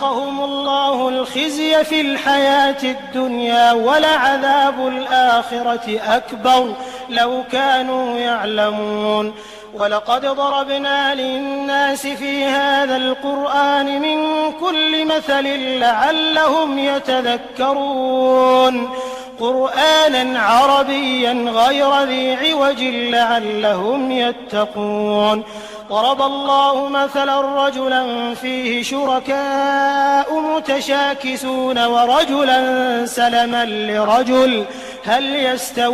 وَلَقَهُمُ اللَّهُ الْخِزْيَ فِي الْحَيَاةِ الدُّنْيَا وَلَعَذَابُ الْآخِرَةِ أَكْبَرُ لَوْ كَانُوا يَعْلَمُونَ وَلَقَدْ ضَرَبْنَا لِلنَّاسِ فِي هَذَا الْقُرْآنِ مِنْ كُلِّ مَثَلٍ لَعَلَّهُمْ يَتَذَكَّرُونَ قُرْآنًا عَرَبِيًّا غَيْرَ ذِي عِوَجٍ لَعَلَّهُمْ يَتَّقُونَ ضرب الله مثلا رجلا فيه شركاء متشاكسون ورجلا سلما لرجل هل يستوي